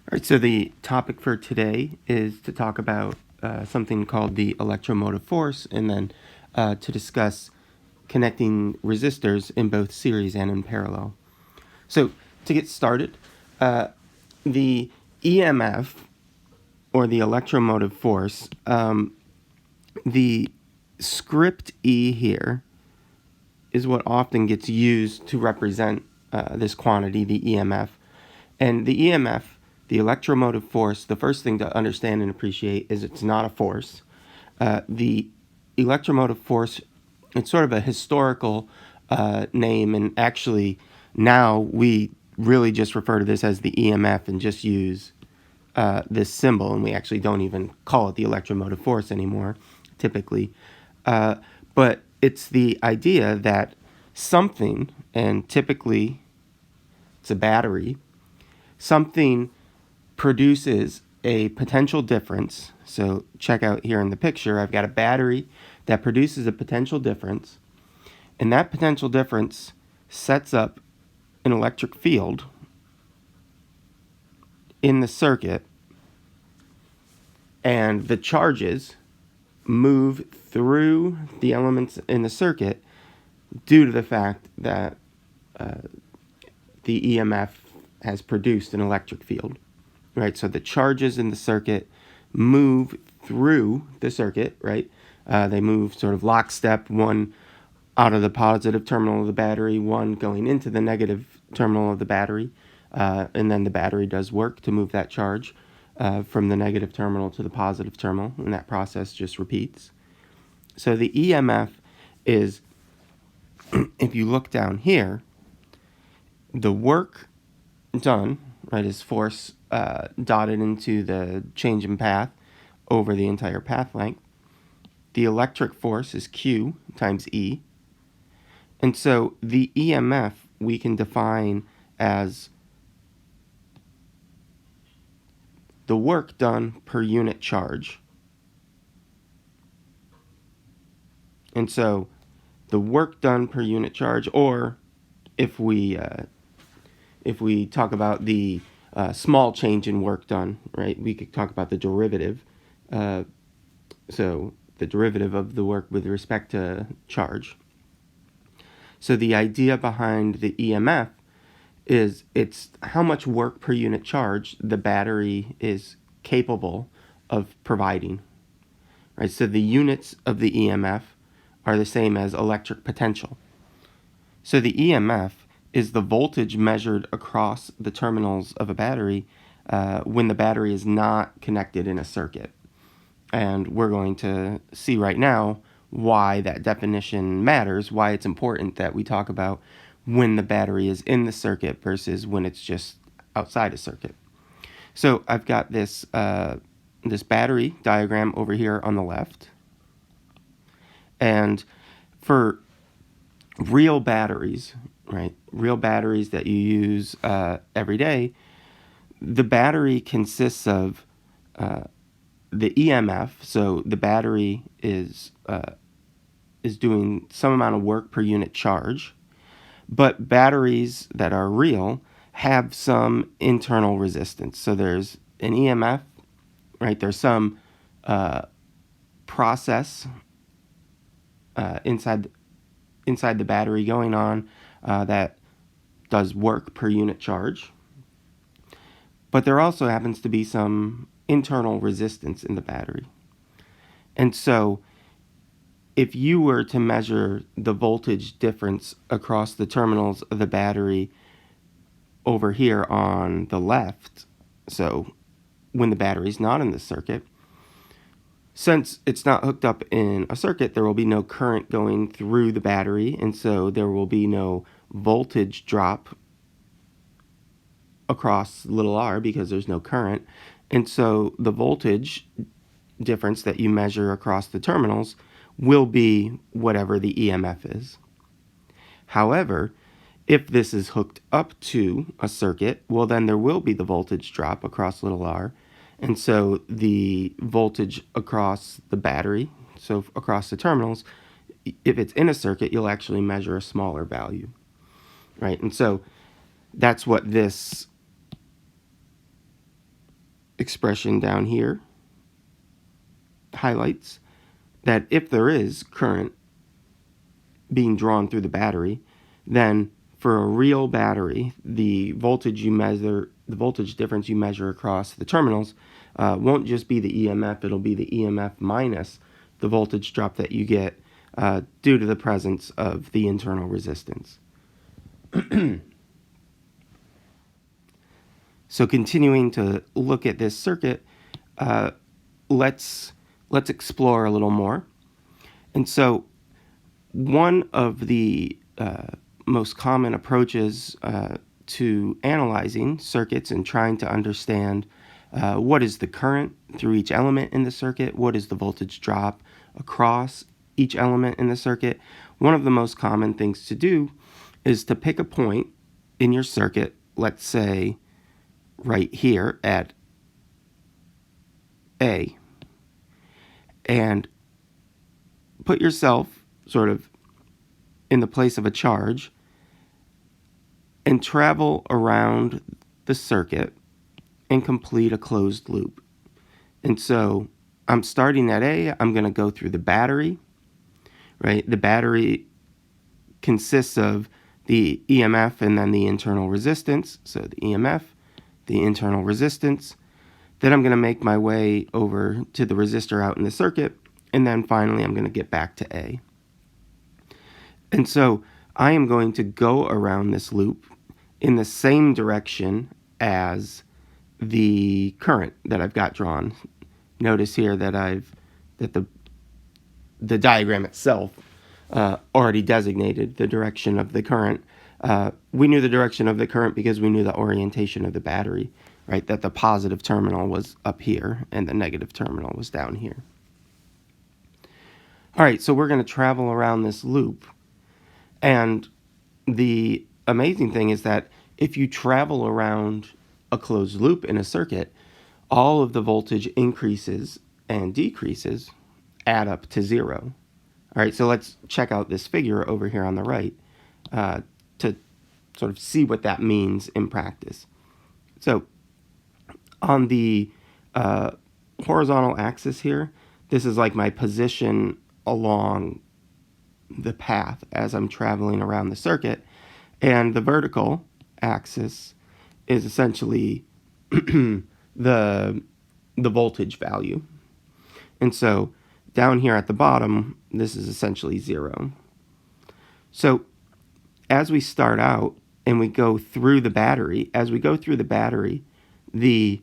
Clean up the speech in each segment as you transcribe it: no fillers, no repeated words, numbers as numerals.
All right, so the topic for today is to talk about something called the electromotive force, and then to discuss connecting resistors in both series and in parallel. So to get started, the EMF, or the electromotive force, the script E here is what often gets used to represent this quantity, the EMF. And the EMF, the electromotive force, the first thing to understand and appreciate is it's not a force. The electromotive force, it's sort of a historical name, and actually now we really just refer to this as the EMF and just use this symbol, and we actually don't even call it the electromotive force anymore, typically. But it's the idea that something, and typically it's a battery, something produces a potential difference. So check out here in the picture, I've got a battery that produces a potential difference, and that potential difference sets up an electric field in the circuit, and the charges move through the elements in the circuit due to the fact that the EMF has produced an electric field, right? So the charges in the circuit move through the circuit, right? They move sort of lockstep, one out of the positive terminal of the battery, one going into the negative terminal of the battery, and then the battery does work to move that charge from the negative terminal to the positive terminal, and that process just repeats. So the EMF is, if you look down here, the work done, right, is force dotted into the change in path over the entire path length. The electric force is Q times E. And so the EMF we can define as the work done per unit charge. And so the work done per unit charge, or if we talk about the small change in work done, right, we could talk about the derivative. So the derivative of the work with respect to charge. So the idea behind the EMF is it's how much work per unit charge the battery is capable of providing, right? So the units of the EMF are the same as electric potential. So the EMF is the voltage measured across the terminals of a battery when the battery is not connected in a circuit. And we're going to see right now why that definition matters, why it's important that we talk about when the battery is in the circuit versus when it's just outside a circuit. So I've got this this battery diagram over here on the left. And for real batteries, right, real batteries that you use every day, the battery consists of the EMF. So the battery is doing some amount of work per unit charge, but batteries that are real have some internal resistance. So there's an EMF, right? There's some process inside the battery going on that does work per unit charge. But there also happens to be some internal resistance in the battery. And so if you were to measure the voltage difference across the terminals of the battery over here on the left, so when the battery's not in the circuit, since it's not hooked up in a circuit, there will be no current going through the battery, and so there will be no voltage drop across little r because there's no current. And so the voltage difference that you measure across the terminals will be whatever the EMF is. However, if this is hooked up to a circuit, well, then there will be the voltage drop across little r. And so the voltage across the battery, so across the terminals, if it's in a circuit, you'll actually measure a smaller value, right? And so that's what this expression down here highlights that if there is current being drawn through the battery, then for a real battery, the voltage difference you measure across the terminals won't just be the EMF, it'll be the EMF minus the voltage drop that you get due to the presence of the internal resistance. So continuing to look at this circuit, let's explore a little more. And so one of the most common approaches to analyzing circuits and trying to understand what is the current through each element in the circuit, what is the voltage drop across each element in the circuit, one of the most common things to do is to pick a point in your circuit, let's say right here at A, and put yourself sort of in the place of a charge and travel around the circuit and complete a closed loop. And so I'm starting at A, I'm going to go through the battery, right? The battery consists of the EMF and then the internal resistance. So the EMF, the internal resistance. Then I'm going to make my way over to the resistor out in the circuit. And then finally, I'm going to get back to A. And so I am going to go around this loop in the same direction as the current that I've got drawn. Notice here that the diagram itself already designated the direction of the current. We knew the direction of the current because we knew the orientation of the battery, right? That the positive terminal was up here and the negative terminal was down here. All right, so we're going to travel around this loop. And the amazing thing is that if you travel around a closed loop in a circuit, all of the voltage increases and decreases add up to 0. All right, so let's check out this figure over here on the right to sort of see what that means in practice. So on the horizontal axis here, this is like my position along the path as I'm traveling around the circuit, and the vertical axis is essentially the voltage value. And so down here at the bottom, this is essentially 0. So as we start out and we go through the battery, the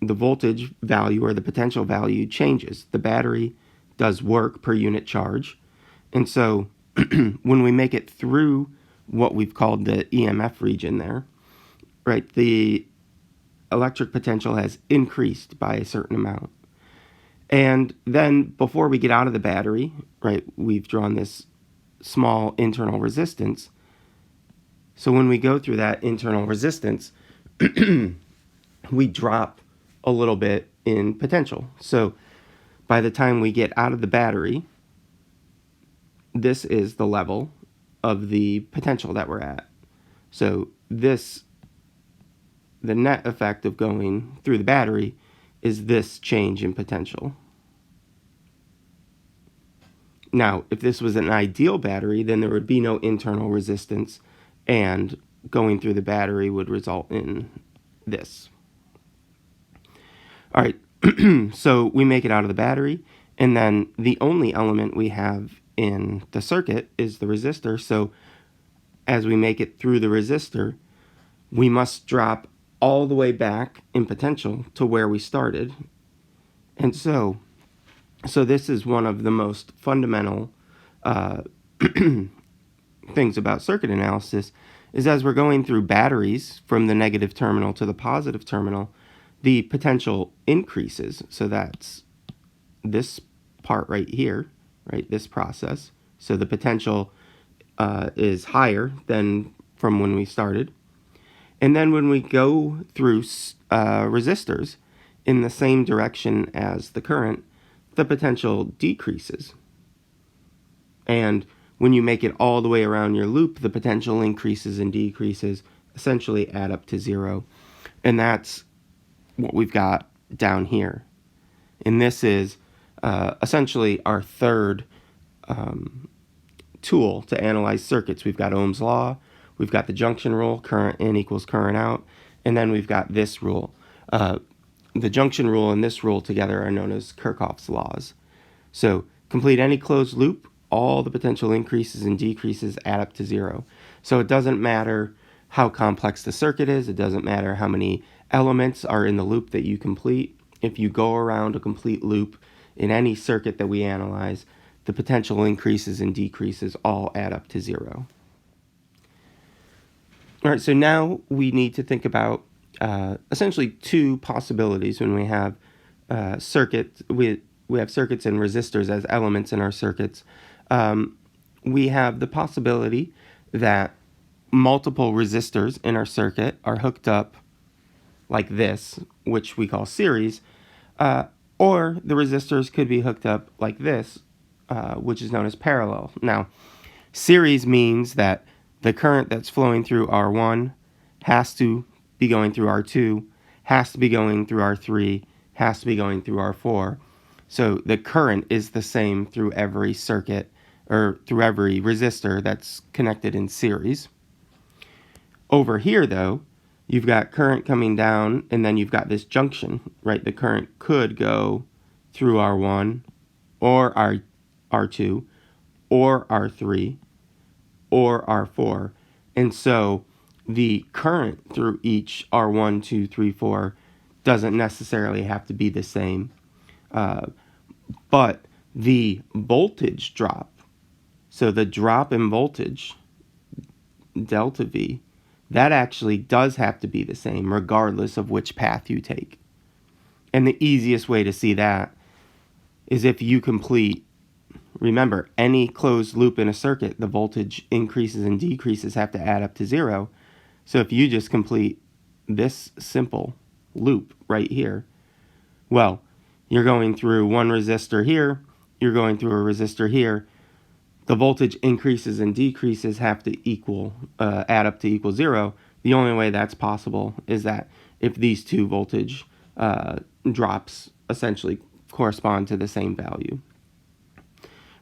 voltage value or the potential value changes. The battery does work per unit charge. And so when we make it through what we've called the EMF region there, right, the electric potential has increased by a certain amount. And then before we get out of the battery, right, we've drawn this small internal resistance. So when we go through that internal resistance, we drop a little bit in potential. So by the time we get out of the battery, this is the level of the potential that we're at. So this, the net effect of going through the battery is this change in potential. Now, if this was an ideal battery, then there would be no internal resistance, and going through the battery would result in this. All right, so we make it out of the battery, and then the only element we have in the circuit is the resistor. So as we make it through the resistor, we must drop all the way back in potential to where we started. And so this is one of the most fundamental things about circuit analysis, is as we're going through batteries from the negative terminal to the positive terminal, the potential increases. So that's this part right here, right, this process. So the potential is higher than from when we started. And then when we go through resistors in the same direction as the current, the potential decreases. And when you make it all the way around your loop, the potential increases and decreases essentially add up to 0. And that's what we've got down here. And this is essentially our third tool to analyze circuits. We've got Ohm's law, we've got the junction rule, current in equals current out, and then we've got this rule. The junction rule and this rule together are known as Kirchhoff's laws. So complete any closed loop, all the potential increases and decreases add up to zero. So it doesn't matter how complex the circuit is, it doesn't matter how many elements are in the loop that you complete. If you go around a complete loop in any circuit that we analyze, the potential increases and decreases all add up to zero. All right, so now we need to think about essentially two possibilities when we have circuits. We have circuits and resistors as elements in our circuits. We have the possibility that multiple resistors in our circuit are hooked up like this, which we call series, or the resistors could be hooked up like this, which is known as parallel. Now, series means that the current that's flowing through R1 has to be going through R2, has to be going through R3, has to be going through R4. So the current is the same through every circuit or through every resistor that's connected in series. Over here, though, you've got current coming down, and then you've got this junction, right? The current could go through R1 or R2 or R3 or R4. And so the current through each R1, 2, 3, 4 doesn't necessarily have to be the same. But the voltage drop, so the drop in voltage, delta V, that actually does have to be the same regardless of which path you take. And the easiest way to see that is if you complete, remember, any closed loop in a circuit, the voltage increases and decreases have to add up to zero. So if you just complete this simple loop right here, well, you're going through one resistor here, you're going through a resistor here, the voltage increases and decreases have to add up to equal zero. The only way that's possible is that if these two voltage drops essentially correspond to the same value,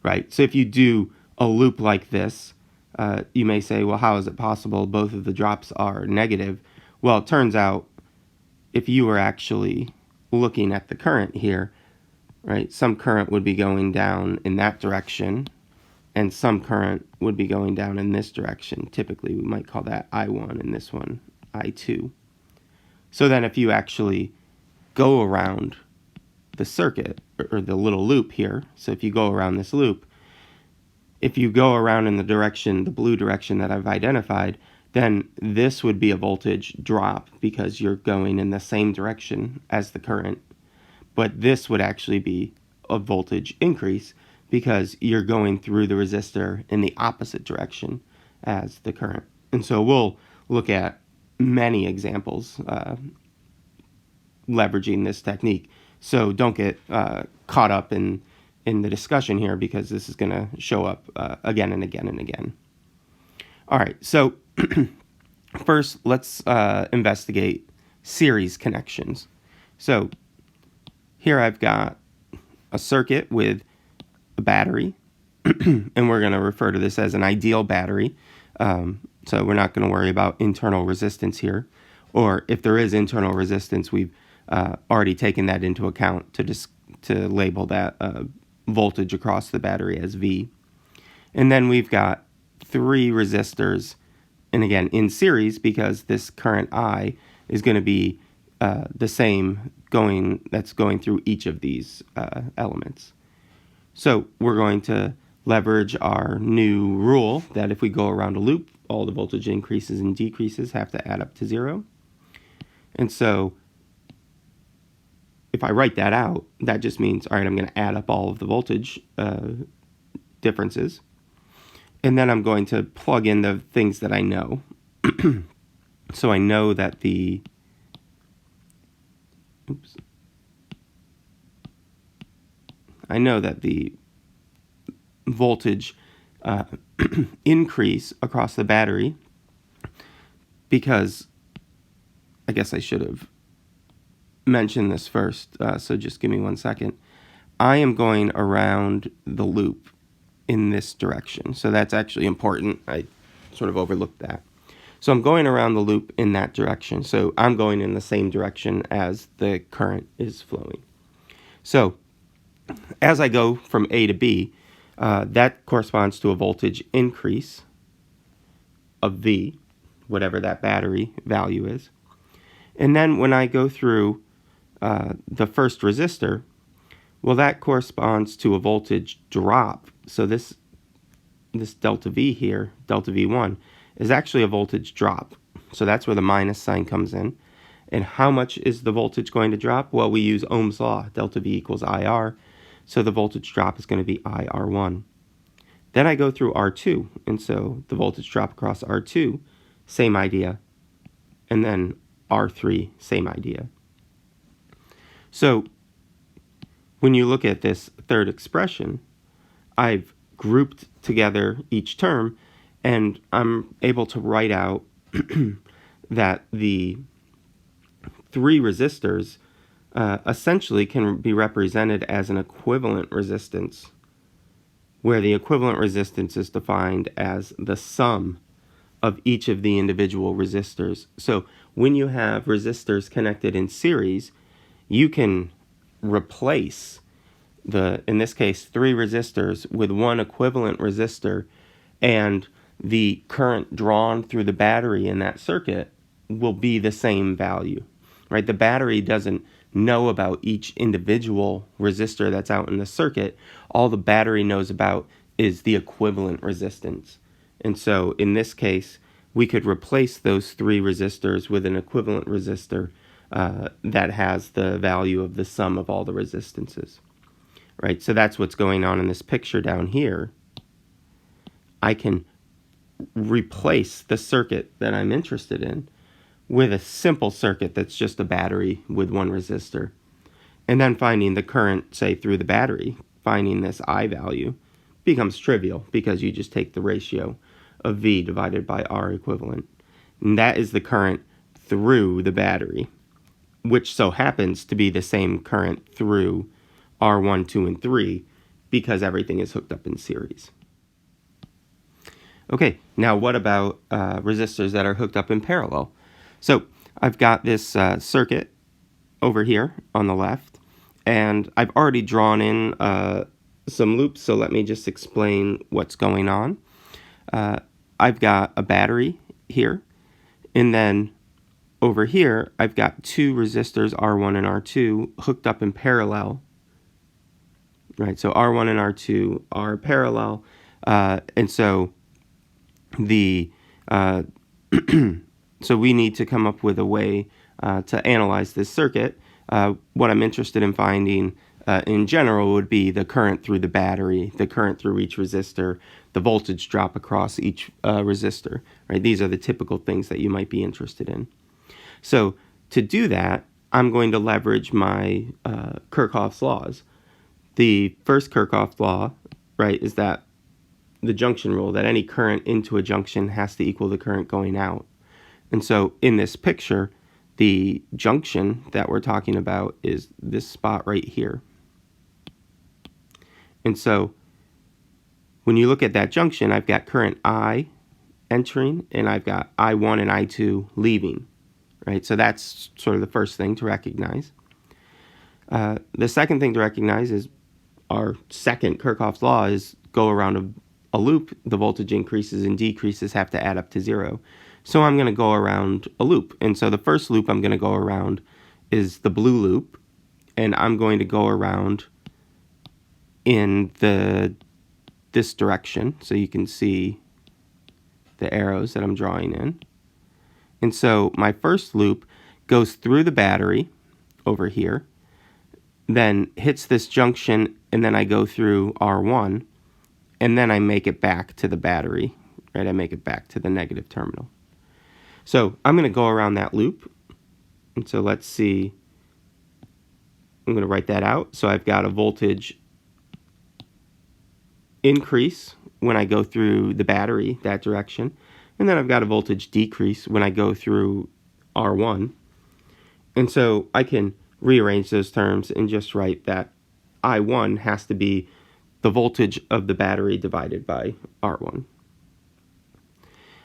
right? So if you do a loop like this, you may say, well, how is it possible both of the drops are negative? Well, it turns out if you were actually looking at the current here, right, some current would be going down in that direction, and some current would be going down in this direction. Typically, we might call that I1 and this one I2. So then if you actually go around the circuit, or the little loop here, so if you go around this loop, if you go around in the direction, the blue direction that I've identified, then this would be a voltage drop because you're going in the same direction as the current. But this would actually be a voltage increase because you're going through the resistor in the opposite direction as the current. And so we'll look at many examples leveraging this technique. So don't get caught up in the discussion here because this is going to show up again and again and again. All right, so first let's investigate series connections. So here I've got a circuit with a battery, and we're going to refer to this as an ideal battery. So we're not going to worry about internal resistance here, or if there is internal resistance, we've already taken that into account to label that voltage across the battery as V. And then we've got three resistors, and again in series because this current I is going to be the same that's going through each of these elements. So we're going to leverage our new rule that if we go around a loop, all the voltage increases and decreases have to add up to zero. And so if I write that out, that just means, all right, I'm going to add up all of the voltage differences. And then I'm going to plug in the things that I know. So I know that the voltage increase across the battery because I guess I should have mentioned this first, so just give me 1 second. I am going around the loop in this direction, so that's actually important. I sort of overlooked that. So I'm going around the loop in that direction, so I'm going in the same direction as the current is flowing. So as I go from A to B, that corresponds to a voltage increase of V, whatever that battery value is. And then when I go through the first resistor, well, that corresponds to a voltage drop. So this delta V here, delta V1, is actually a voltage drop. So that's where the minus sign comes in. And how much is the voltage going to drop? Well, we use Ohm's law, delta V equals IR. So the voltage drop is going to be IR1. Then I go through R2, and so the voltage drop across R2, same idea. And then R3, same idea. So when you look at this third expression, I've grouped together each term, and I'm able to write out that the three resistors essentially can be represented as an equivalent resistance, where the equivalent resistance is defined as the sum of each of the individual resistors. So when you have resistors connected in series, you can replace in this case, 3 resistors with one equivalent resistor, and the current drawn through the battery in that circuit will be the same value, right? The battery doesn't know about each individual resistor that's out in the circuit. All the battery knows about is the equivalent resistance. And so in this case, we could replace those 3 resistors with an equivalent resistor that has the value of the sum of all the resistances. Right, so that's what's going on in this picture down here. I can replace the circuit that I'm interested in with a simple circuit that's just a battery with one resistor. And then finding the current, say, through the battery, finding this I value, becomes trivial because you just take the ratio of V divided by R equivalent. And that is the current through the battery, which so happens to be the same current through R1, 2, and 3 because everything is hooked up in series. Okay, now what about resistors that are hooked up in parallel? So I've got this circuit over here on the left, and I've already drawn in some loops, so let me just explain what's going on. I've got a battery here, and then over here I've got 2 resistors, R1 and R2, hooked up in parallel. Right, so R1 and R2 are parallel, and so so we need to come up with a way to analyze this circuit. What I'm interested in finding in general would be the current through the battery, the current through each resistor, the voltage drop across each resistor. Right, these are the typical things that you might be interested in. So to do that, I'm going to leverage my Kirchhoff's laws. The first Kirchhoff law, right, is that the junction rule, that any current into a junction has to equal the current going out. And so in this picture, the junction that we're talking about is this spot right here. And so when you look at that junction, I've got current I entering, and I've got I1 and I2 leaving, right? So that's sort of the first thing to recognize. The second thing to recognize is our second Kirchhoff's law is go around a loop, the voltage increases and decreases have to add up to 0. So I'm going to go around a loop. And so the first loop I'm going to go around is the blue loop, and I'm going to go around in this direction, so you can see the arrows that I'm drawing in. And so my first loop goes through the battery over here, then hits this junction, and then I go through R1, and then I make it back to the battery, right? I make it back to the negative terminal. So I'm going to go around that loop, and so let's see. I'm going to write that out. So I've got a voltage increase when I go through the battery that direction, and then I've got a voltage decrease when I go through R1. And so I can rearrange those terms and just write that I1 has to be the voltage of the battery divided by R1.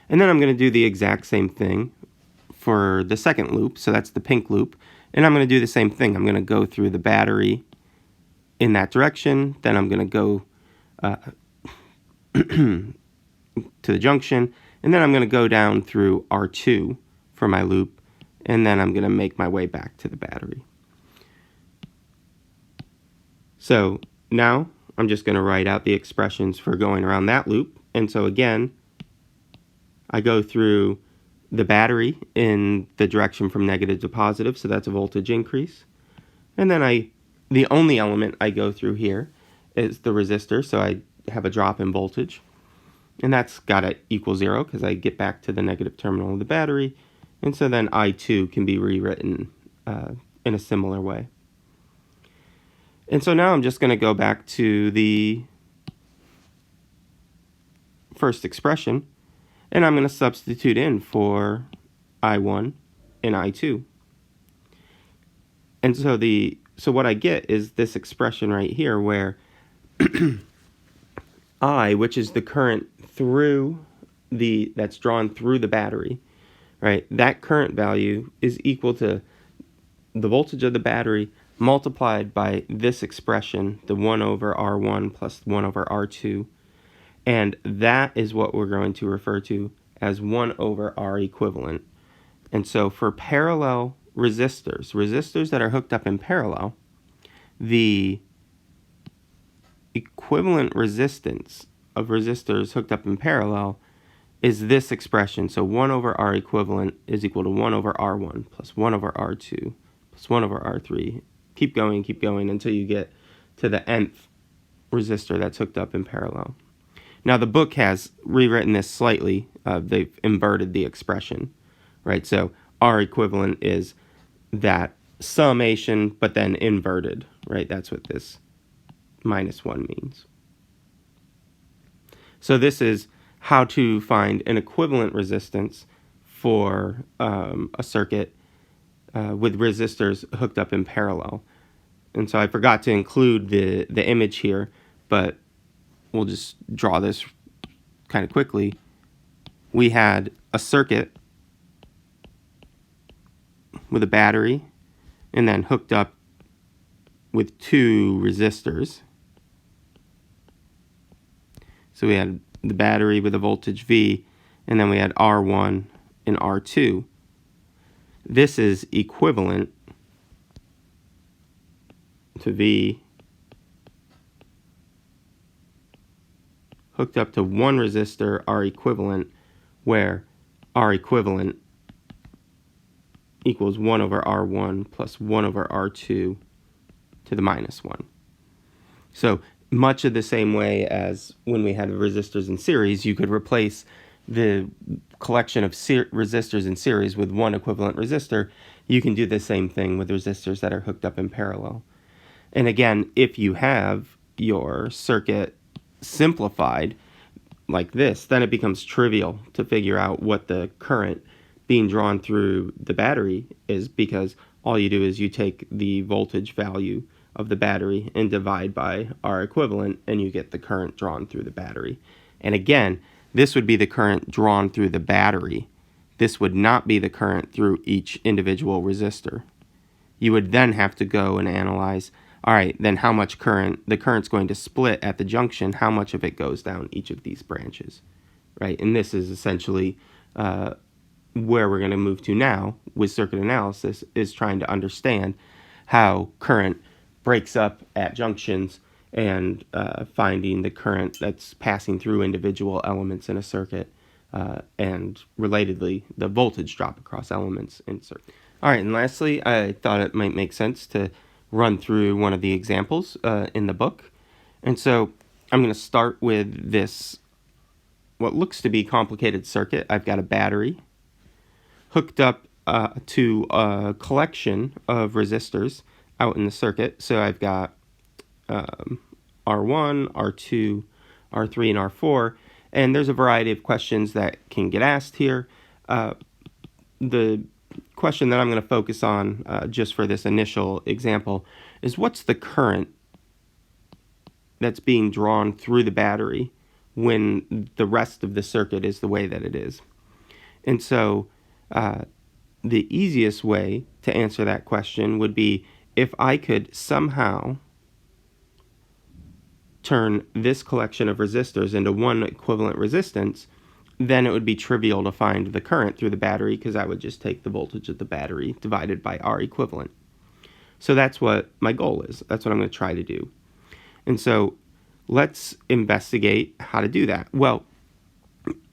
And then I'm going to do the exact same thing for the second loop, so that's the pink loop. And I'm going to do the same thing. I'm going to go through the battery in that direction, then I'm going to go to the junction, and then I'm going to go down through R2 for my loop, and then I'm going to make my way back to the battery. So now I'm just going to write out the expressions for going around that loop. And so again, I go through the battery in the direction from negative to positive, so that's a voltage increase. And then the only element I go through here is the resistor, so I have a drop in voltage. And that's got to equal 0 because I get back to the negative terminal of the battery. And so then I2 can be rewritten in a similar way. And so now I'm just going to go back to the first expression, and I'm going to substitute in for I1 and I2. And so what I get is this expression right here where I, which is the current that's drawn through the battery, right? That current value is equal to the voltage of the battery multiplied by this expression, the 1 over R1 plus 1 over R2. And that is what we're going to refer to as 1 over R equivalent. And so for parallel resistors that are hooked up in parallel, the equivalent resistance of resistors hooked up in parallel is this expression. So 1 over R equivalent is equal to 1 over R1 plus 1 over R2 plus 1 over R3. Keep going until you get to the nth resistor that's hooked up in parallel. Now the book has rewritten this slightly. They've inverted the expression, right? So R equivalent is that summation, but then inverted, right? That's what this -1 means. So this is how to find an equivalent resistance for a circuit with resistors hooked up in parallel. And so I forgot to include the image here, but we'll just draw this kind of quickly. We had a circuit with a battery and then hooked up with 2 resistors. So we had the battery with a voltage V, and then we had R1 and R2. This is equivalent to V hooked up to 1 resistor, R equivalent, where R equivalent equals 1 over R1 plus 1 over R2 to the -1. So much of the same way as when we had resistors in series, you could replace the collection of resistors in series with 1 equivalent resistor. You can do the same thing with resistors that are hooked up in parallel. And again, if you have your circuit simplified like this, then it becomes trivial to figure out what the current being drawn through the battery is, because all you do is you take the voltage value of the battery and divide by R equivalent, and you get the current drawn through the battery. And again, this would be the current drawn through the battery. This would not be the current through each individual resistor. You would then have to go and analyze, all right, then how much the current's going to split at the junction, how much of it goes down each of these branches, right? And this is essentially where we're going to move to now with circuit analysis, is trying to understand how current breaks up at junctions and finding the current that's passing through individual elements in a circuit, and relatedly, the voltage drop across elements in circuit. All right, and lastly, I thought it might make sense to run through one of the examples in the book. And so I'm going to start with this, what looks to be complicated circuit. I've got a battery hooked up to a collection of resistors out in the circuit. So I've got R1, R2, R3, and R4. And there's a variety of questions that can get asked here. The question that I'm going to focus on just for this initial example is what's the current that's being drawn through the battery when the rest of the circuit is the way that it is. And so the easiest way to answer that question would be if I could somehow turn this collection of resistors into one equivalent resistance, then it would be trivial to find the current through the battery because I would just take the voltage of the battery divided by R equivalent. So that's what my goal is. That's what I'm going to try to do. And so let's investigate how to do that. Well,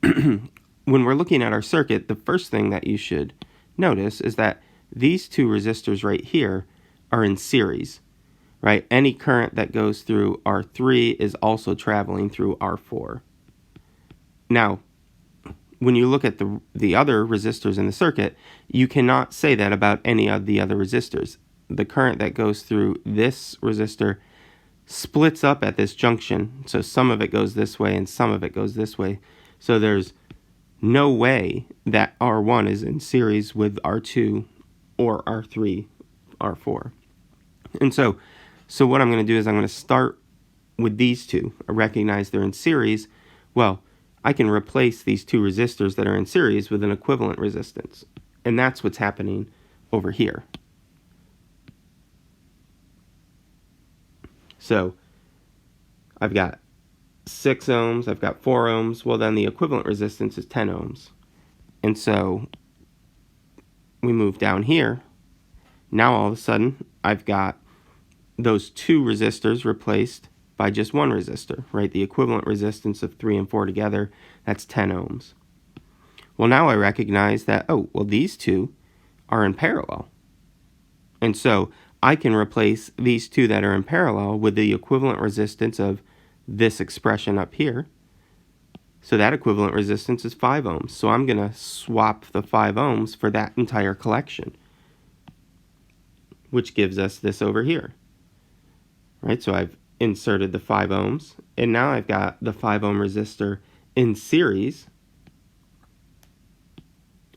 when we're looking at our circuit, the first thing that you should notice is that these two resistors right here are in series, right? Any current that goes through R3 is also traveling through R4. Now, when you look at the other resistors in the circuit, you cannot say that about any of the other resistors. The current that goes through this resistor splits up at this junction, so some of it goes this way and some of it goes this way. So there's no way that R1 is in series with R2 or R3, R4. And so what I'm going to do is I'm going to start with these two. I recognize they're in series. Well, I can replace these two resistors that are in series with an equivalent resistance. And that's what's happening over here. So I've got 6 ohms, I've got 4 ohms. Well, then the equivalent resistance is 10 ohms. And so we move down here. Now all of a sudden, I've got those two resistors replaced by just one resistor, right? The equivalent resistance of 3 and 4 together, that's 10 ohms. Well, now I recognize that, oh, well, these two are in parallel. And so I can replace these two that are in parallel with the equivalent resistance of this expression up here. So that equivalent resistance is 5 ohms. So I'm going to swap the 5 ohms for that entire collection, which gives us this over here. Right? So I've inserted the 5 ohms, and now I've got the 5 ohm resistor in series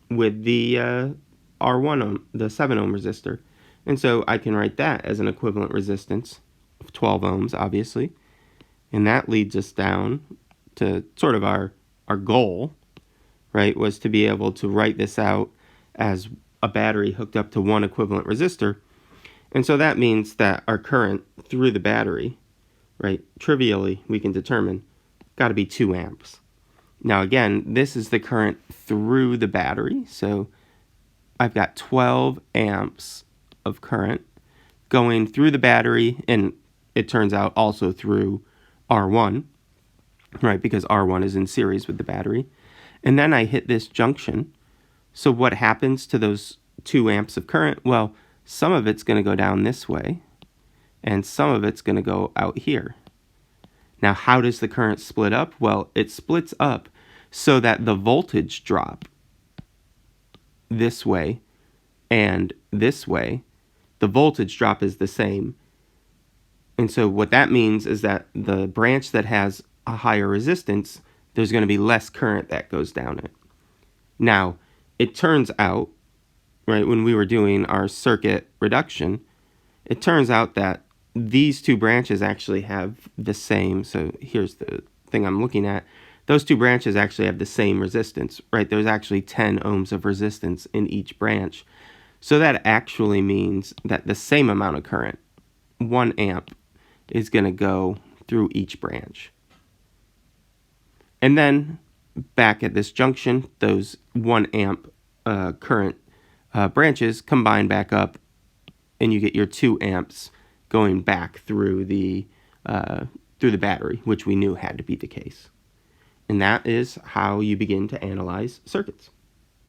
with the R1 ohm, the 7 ohm resistor. And so I can write that as an equivalent resistance of 12 ohms, obviously. And that leads us down to sort of our goal, right, was to be able to write this out as a battery hooked up to one equivalent resistor. And so that means that our current through the battery, right, trivially we can determine, got to be 2 amps. Now again, this is the current through the battery. So I've got 12 amps of current going through the battery, and it turns out also through R1, right, because R1 is in series with the battery. And then I hit this junction. So what happens to those 2 amps of current? Well, some of it's going to go down this way, and some of it's going to go out here. Now, how does the current split up? Well, it splits up so that the voltage drop this way and this way, the voltage drop is the same. And so what that means is that the branch that has a higher resistance, there's going to be less current that goes down it. Now, it turns out, right, when we were doing our circuit reduction, it turns out that these two branches actually have the same, so here's the thing I'm looking at, those two branches actually have the same resistance, right? There's actually 10 ohms of resistance in each branch. So that actually means that the same amount of current, 1 amp, is going to go through each branch. And then back at this junction, those 1 amp current branches combine back up, and you get your 2 amps going back through the battery, which we knew had to be the case. And that is how you begin to analyze circuits.